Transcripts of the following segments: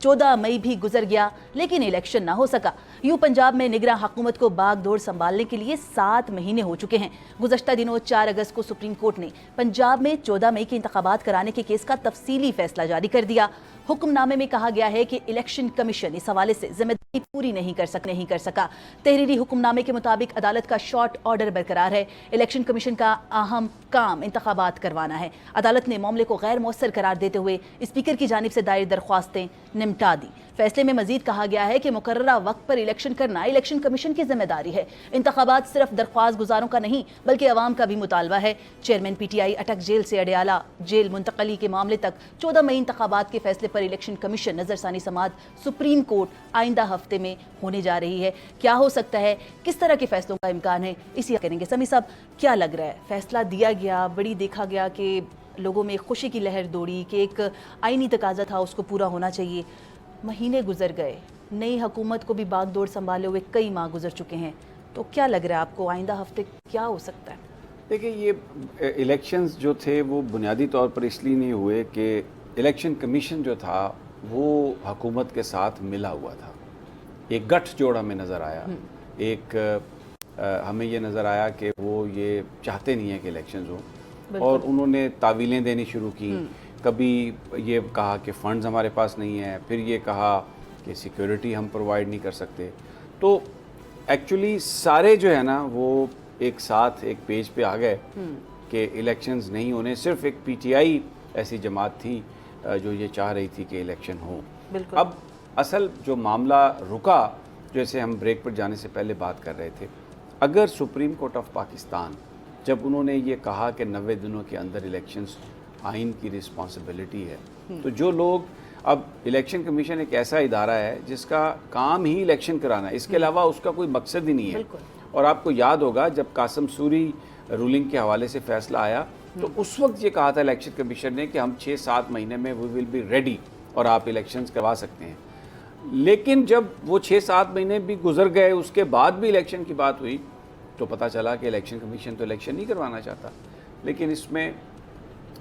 14 मई भी गुजर गया लेकिन इलेक्शन ना हो सका। यूं पंजाब में निगरां हुकूमत को बागडोर संभालने के लिए 7 महीने हो चुके हैं। गुज़श्ता दिनों 4 अगस्त को सुप्रीम कोर्ट ने पंजाब में 14 मई के इंतखाबात कराने के केस का तफसीली फैसला जारी कर दिया। हुक्मनामे में कहा गया है कि इलेक्शन कमीशन इस हवाले से जिम्मेदारी पूरी नहीं कर सका। तहरीरी हुक्मनामे के मुताबिक अदालत का शॉर्ट ऑर्डर बरकरार है। इलेक्शन कमीशन का अहम काम इंतखाबात करवाना है। अदालत ने मामले को गैर मौसर करार देते हुए स्पीकर की जानिब से दायर दरख्वास्तें निपटा दी। फैसले में मजीद कहा गया है कि मुकर्ररा वक्त पर इलेक्शन करना इलेक्शन कमीशन की जिम्मेदारी है। इंतखाबात सिर्फ दरख्वास्त गुजारों का नहीं बल्कि अवाम का भी मुतालबा है। चेयरमैन PTI अटक जेल से अडयाला जेल मुंतकली के मामले तक 14 मई इंतखाबात के फैसले पर इलेक्शन कमीशन नजरसानी समात सुप्रीम कोर्ट आइंदा हफ्ते में होने जा रही है। क्या हो सकता है, किस तरह के फैसलों का इम्कान है, इसी करेंगे। समी साहब, क्या लग रहा है? फैसला दिया गया, बड़ी देखा गया कि लोगों में खुशी की लहर दौड़ी कि एक आईनी तकाजा था, उसको पूरा होना चाहिए। महीने गुजर गए, नई हुकूमत को भी बागडोर संभाले हुए कई माह गुजर चुके हैं, तो क्या लग रहा है आपको आइंदा हफ्ते क्या हो सकता है? देखिए, ये इलेक्शंस जो थे वो बुनियादी तौर पर इसलिए नहीं हुए कि इलेक्शन कमीशन जो था वो हुकूमत के साथ मिला हुआ था। एक गठजोड़ हमें नज़र आया, हमें ये नज़र आया कि वो ये चाहते नहीं है कि इलेक्शंस हो और उन्होंने तावीलें देनी शुरू की। कभी ये कहा कि फ़ंड्स हमारे पास नहीं है, फिर ये कहा कि सिक्योरिटी हम प्रोवाइड नहीं कर सकते। तो एक्चुअली सारे जो है ना वो एक साथ एक पेज पे आ गए कि इलेक्शंस नहीं होने। सिर्फ एक PTI ऐसी जमात थी जो ये चाह रही थी कि इलेक्शन हो। अब असल जो मामला रुका, जैसे हम ब्रेक पर जाने से पहले बात कर रहे थे, अगर सुप्रीम कोर्ट ऑफ पाकिस्तान जब उन्होंने ये कहा कि 90 दिनों के अंदर इलेक्शंस आइन की रिस्पॉन्सिबिलिटी है, तो जो लोग अब इलेक्शन कमीशन एक ऐसा इदारा है जिसका काम ही इलेक्शन कराना है, इसके अलावा उसका कोई मकसद ही नहीं है। और आपको याद होगा जब कासम सूरी रूलिंग के हवाले से फैसला आया तो उस वक्त ये कहा था इलेक्शन कमीशन ने कि हम 6-7 महीने में वी विल बी रेडी और आप इलेक्शंस करवा सकते हैं। लेकिन जब वो 6-7 महीने भी गुजर गए, उसके बाद भी इलेक्शन की बात हुई तो पता चला कि इलेक्शन कमीशन तो इलेक्शन नहीं करवाना चाहता। लेकिन इसमें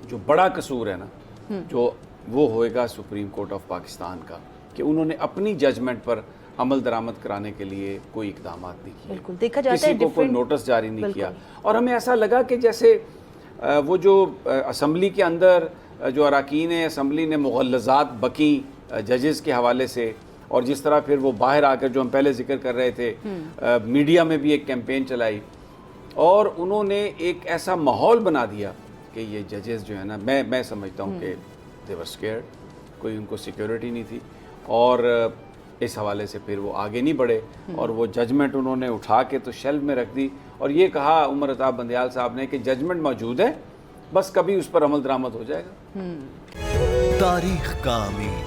जो बड़ा कसूर है ना, जो वो होएगा सुप्रीम कोर्ट ऑफ पाकिस्तान का, कि उन्होंने अपनी जजमेंट पर अमल दरामद कराने के लिए कोई इकदाम नहीं किए। बिल्कुल देखा जाता है, किसी को कोई नोटिस जारी नहीं किया। और हमें ऐसा लगा कि जैसे वो जो असम्बली के अंदर जो अरकान असम्बली ने मुग़ल्लज़ात बकी जजेस के हवाले से, और जिस तरह फिर वो बाहर आकर जो हम पहले जिक्र कर रहे थे, मीडिया में भी एक कैंपेन चलाई और उन्होंने एक ऐसा माहौल बना दिया कि ये जजेस जो है ना, मैं समझता हूँ कि दे वर स्केयर्ड, कोई उनको सिक्योरिटी नहीं थी और इस हवाले से फिर वो आगे नहीं बढ़े और वो जजमेंट उन्होंने उठा के तो शेल्फ में रख दी और ये कहा उमर अताब बंदयाल साहब ने कि जजमेंट मौजूद है, बस कभी उस पर अमल दरामद हो जाएगा। तारीख का अमीन,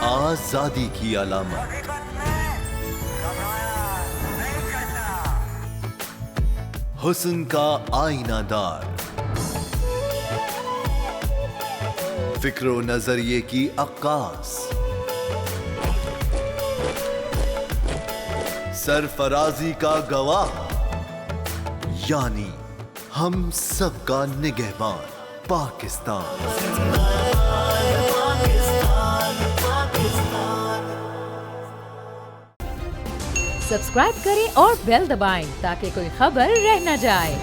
आजादी की अलामत, हुस्न का आईनादार, फिक्रो नजरिए की अक्कास, सरफराजी का गवाह, यानी हम सबका निगहबान पाकिस्तान। सब्सक्राइब करें और बेल दबाएं ताकि कोई खबर रह न जाए।